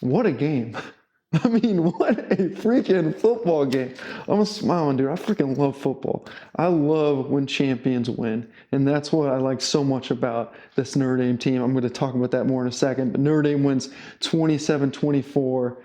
What a game. I mean, what a freaking football game. I'm smiling, dude. I freaking love football. I love when champions win. And that's what I like so much about this Notre Dame team. I'm going to talk about that more in a second. But Notre Dame wins 27-24.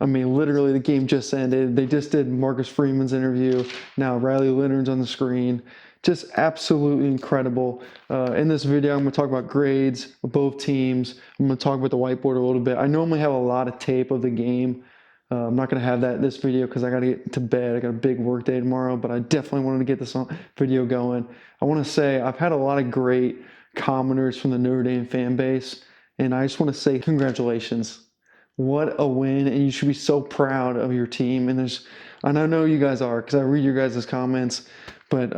I mean, literally, the game just ended. They just did Marcus Freeman's interview. Now Riley Leonard's on the screen. Just absolutely incredible. In this video, I'm going to talk about grades of both teams. I'm going to talk about the whiteboard a little bit. I normally have a lot of tape of the game. I'm not going to have that in this video because I got to get to bed. I got a big work day tomorrow, but I definitely wanted to get this video going. I want to say I've had a lot of great commenters from the Notre Dame fan base, and I just want to say congratulations. What a win, and you should be so proud of your team. And I know you guys are because I read your guys' comments, but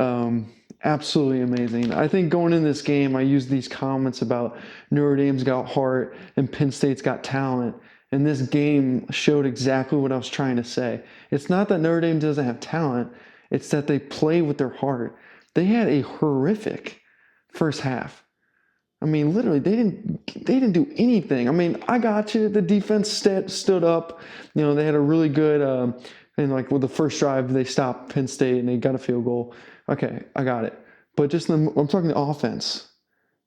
absolutely amazing. I think going in this game, I used these comments about Notre Dame's got heart and Penn State's got talent. And this game showed exactly what I was trying to say. It's not that Notre Dame doesn't have talent. It's that they play with their heart. They had a horrific first half. I mean, literally, they didn't do anything. I mean, I got you. The defense stood up. You know, they had a really good, and like with the first drive, they stopped Penn State and they got a field goal. Okay, I got it. But I'm talking the offense.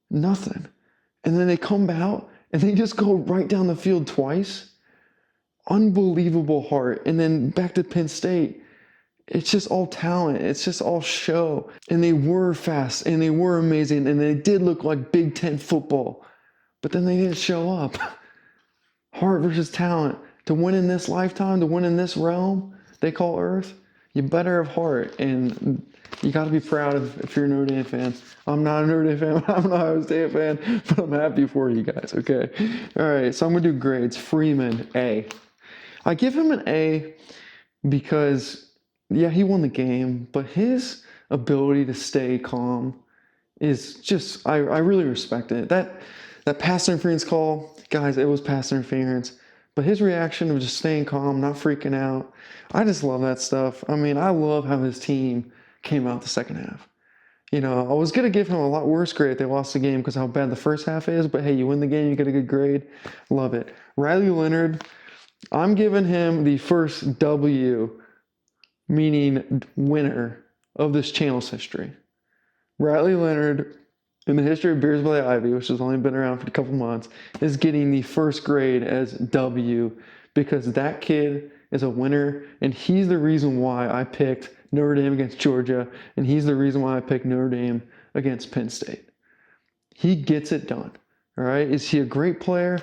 Nothing. And then they come out and they just go right down the field twice. Unbelievable heart. And then back to Penn State. It's just all talent. It's just all show. And they were fast and they were amazing. And they did look like Big Ten football. But then they didn't show up. Heart versus talent. To win in this lifetime, to win in this realm they call Earth, you better have heart. And you got to be proud if you're a Notre Dame fan. I'm not a Notre Dame fan. I'm an Ohio State fan. But I'm happy for you guys, okay? All right, so I'm going to do grades. Freeman, A. I give him an A because, yeah, he won the game. But his ability to stay calm is just, I really respect it. That pass interference call, guys, it was pass interference. But his reaction of just staying calm, not freaking out, I just love that stuff. I mean, I love how his team came out the second half. You know, I was going to give him a lot worse grade if they lost the game because how bad the first half is, but hey, you win the game, you get a good grade. Love it. Riley Leonard, I'm giving him the first W, meaning winner, of this channel's history. Riley Leonard, in the history of Beers by the Ivy, which has only been around for a couple months, is getting the first grade as W because that kid is a winner, and he's the reason why I picked Notre Dame against Georgia, and he's the reason why I picked Notre Dame against Penn State. He gets it done, all right? Is he a great player?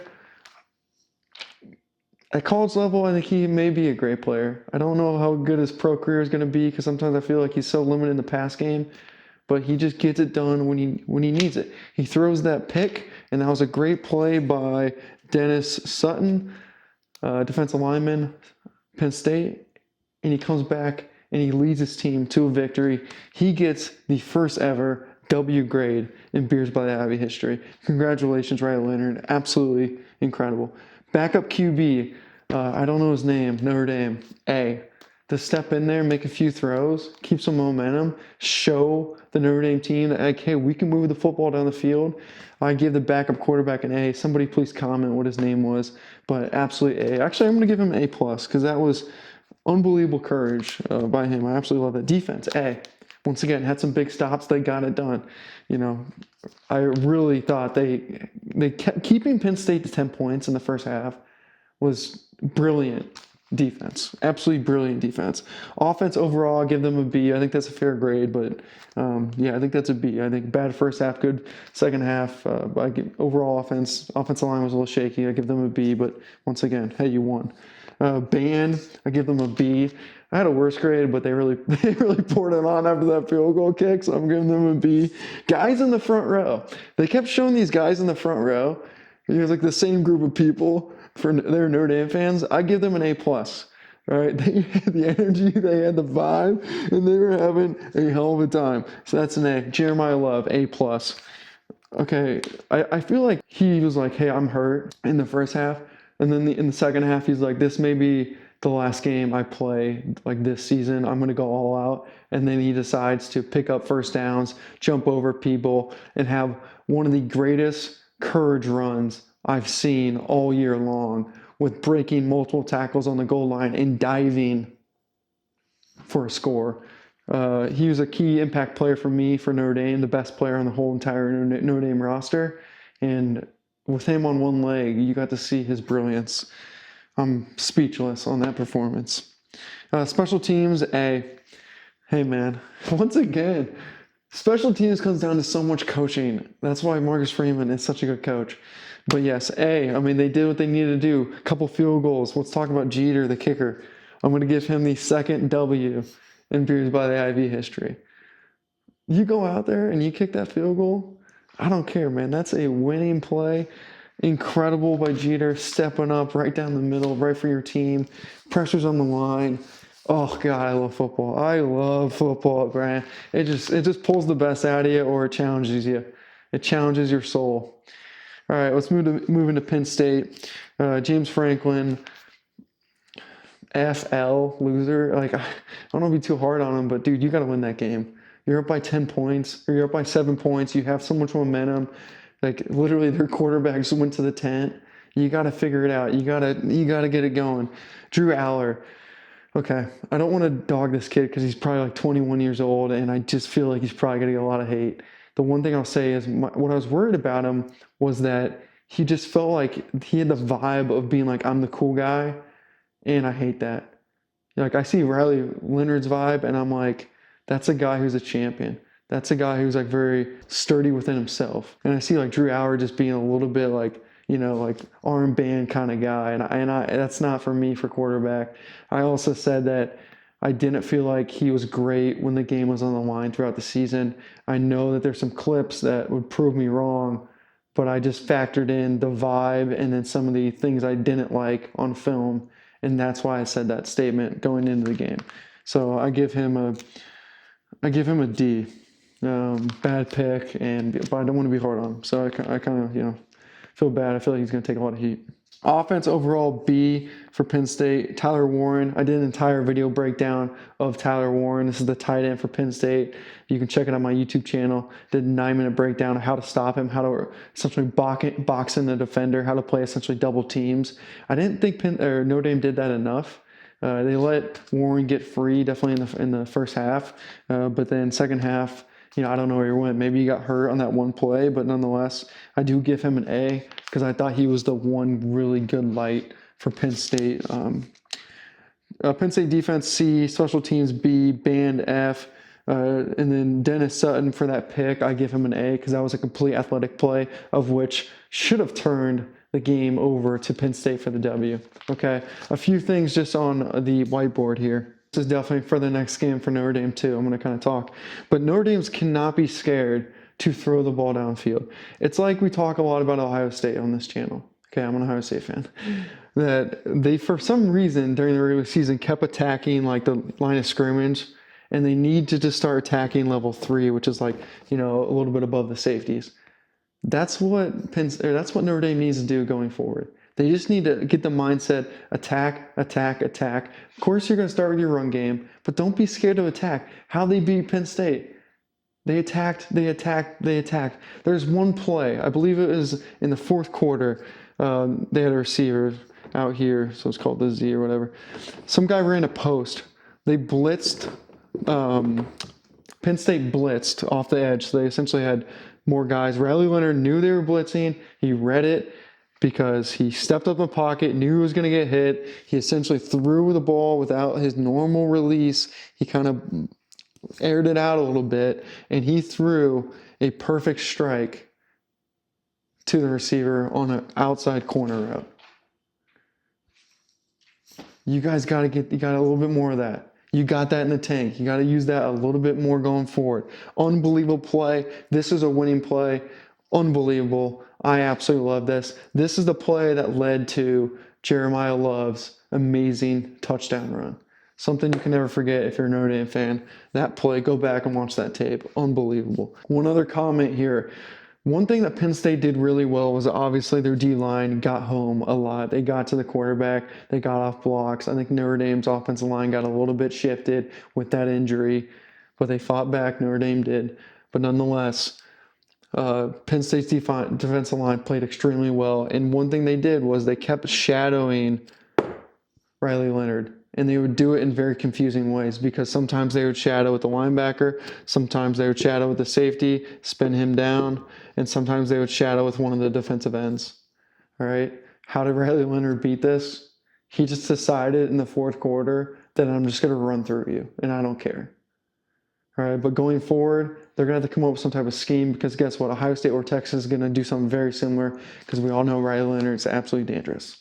At college level, I think he may be a great player. I don't know how good his pro career is going to be because sometimes I feel like he's so limited in the pass game, but he just gets it done when he needs it. He throws that pick, and that was a great play by Dennis Sutton, defensive lineman, Penn State, and he comes back and he leads his team to a victory. He gets the first ever W grade in Beers by the Ivy history. Congratulations, Riley Leonard. Absolutely incredible. Backup QB, I don't know his name, Notre Dame, A. To step in there, make a few throws, keep some momentum, show the Notre Dame team that, like, hey, we can move the football down the field. I give the backup quarterback an A. Somebody please comment what his name was, but absolutely A. Actually, I'm going to give him an A+ because that was unbelievable courage by him. I absolutely love that. Defense, A. Once again, had some big stops. They got it done. You know, I really thought they kept keeping Penn State to 10 points in the first half was brilliant defense. Absolutely brilliant defense. Offense overall, I give them a B. I think that's a fair grade, but yeah, I think that's a B. I think bad first half, good second half. I give overall offensive line was a little shaky. I give them a B, but once again, hey, you won. Band, I give them a B. I had a worse grade, but they really poured it on after that field goal kick, so I'm giving them a B. Guys in the front row. They kept showing these guys in the front row. It was like the same group of people for their Notre Dame fans. I give them an A+. Right? They had the energy, they had the vibe, and they were having a hell of a time. So that's an A. Jeremiah Love, A+. Okay, I feel like he was like, hey, I'm hurt in the first half. And then in the second half, he's like, this may be the last game I play like this season. I'm going to go all out. And then he decides to pick up first downs, jump over people, and have one of the greatest courage runs I've seen all year long, with breaking multiple tackles on the goal line and diving for a score. He was a key impact player for me for Notre Dame, the best player on the whole entire Notre Dame roster. And with him on one leg, you got to see his brilliance. I'm speechless on that performance. Special teams, A. Hey, man, once again, special teams comes down to so much coaching. That's why Marcus Freeman is such a good coach. But yes, A, I mean, they did what they needed to do. A couple field goals. Let's talk about Jeter, the kicker. I'm going to give him the second W in Beers by the IV history. You go out there and you kick that field goal, I don't care, man. That's a winning play. Incredible by Jeter, stepping up right down the middle, right for your team. Pressure's on the line. Oh, God, I love football. I love football, Brian. It just pulls the best out of you, or it challenges you. It challenges your soul. All right, let's move into Penn State. James Franklin, FL, loser. Like, I don't want to be too hard on him, but, dude, you got to win that game. You're up by 10 points, or you're up by 7 points. You have so much momentum. Like, literally, their quarterbacks went to the tent. You got to figure it out. You got to get it going. Drew Aller. Okay, I don't want to dog this kid because he's probably like 21 years old, and I just feel like he's probably going to get a lot of hate. The one thing I'll say is what I was worried about him was that he just felt like he had the vibe of being like, I'm the cool guy, and I hate that. Like, I see Riley Leonard's vibe, and I'm like, that's a guy who's a champion. That's a guy who's like very sturdy within himself. And I see like Drew Aller just being a little bit like, you know, like armband kind of guy. And I that's not for me for quarterback. I also said that I didn't feel like he was great when the game was on the line throughout the season. I know that there's some clips that would prove me wrong, but I just factored in the vibe and then some of the things I didn't like on film. And that's why I said that statement going into the game. So I give him a D. Bad pick, but I don't want to be hard on him. So I kind of, feel bad. I feel like he's going to take a lot of heat. Offense overall, B for Penn State. Tyler Warren. I did an entire video breakdown of Tyler Warren. This is the tight end for Penn State. You can check it on my YouTube channel. Did a 9-minute breakdown of how to stop him, how to essentially box in the defender, how to play essentially double teams. I didn't think Notre Dame did that enough. They let Warren get free definitely in the first half, but then second half, I don't know where he went. Maybe he got hurt on that one play, but nonetheless, I do give him an A because I thought he was the one really good light for Penn State. Penn State defense, C. Special teams, B. Band, F. And then Dennis Sutton for that pick, I give him an A because that was a complete athletic play of which should have turned the game over to Penn State for the W. Okay, a few things just on the whiteboard here. This is definitely for the next game for Notre Dame too. I'm going to kind of talk. But Notre Dame cannot be scared to throw the ball downfield. It's like we talk a lot about Ohio State on this channel. Okay, I'm an Ohio State fan. That they, for some reason, during the regular season, kept attacking like the line of scrimmage, and they need to just start attacking level 3, which is like, a little bit above the safeties. That's what Notre Dame needs to do going forward. They just need to get the mindset, attack, attack, attack. Of course, you're going to start with your run game, but don't be scared to attack. How they beat Penn State? They attacked. There's one play, I believe it was in the fourth quarter. They had a receiver out here, so it's called the Z or whatever. Some guy ran a post. They blitzed. Penn State blitzed off the edge, so they essentially had more guys. Riley Leonard knew they were blitzing. He read it because he stepped up in the pocket, knew he was going to get hit. He essentially threw the ball without his normal release. He kind of aired it out a little bit, and he threw a perfect strike to the receiver on an outside corner route. You guys got a little bit more of that. You got that in the tank. You got to use that a little bit more going forward. Unbelievable play. This is a winning play. Unbelievable. I absolutely love this. This is the play that led to Jeremiah Love's amazing touchdown run. Something you can never forget if you're a Notre Dame fan. That play, go back and watch that tape. Unbelievable. One other comment here. One thing that Penn State did really well was obviously their D-line got home a lot. They got to the quarterback. They got off blocks. I think Notre Dame's offensive line got a little bit shifted with that injury, but they fought back. Notre Dame did. But nonetheless, Penn State's defensive line played extremely well. And one thing they did was they kept shadowing Riley Leonard. And they would do it in very confusing ways because sometimes they would shadow with the linebacker, sometimes they would shadow with the safety, spin him down, and sometimes they would shadow with one of the defensive ends. All right. How did Riley Leonard beat this? He just decided in the fourth quarter that I'm just going to run through you, and I don't care. All right. But going forward, they're going to have to come up with some type of scheme because guess what? Ohio State or Texas is going to do something very similar because we all know Riley Leonard is absolutely dangerous.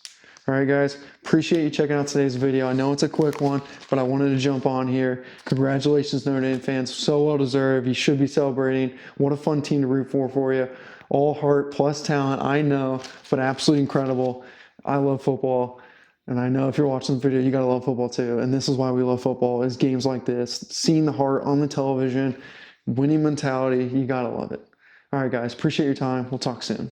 All right, guys, appreciate you checking out today's video. I know it's a quick one, but I wanted to jump on here. Congratulations, Notre Dame fans. So well deserved. You should be celebrating. What a fun team to root for you. All heart plus talent, I know, but absolutely incredible. I love football, and I know if you're watching this video, you got to love football too. And this is why we love football, is games like this. Seeing the heart on the television, winning mentality, you got to love it. All right, guys, appreciate your time. We'll talk soon.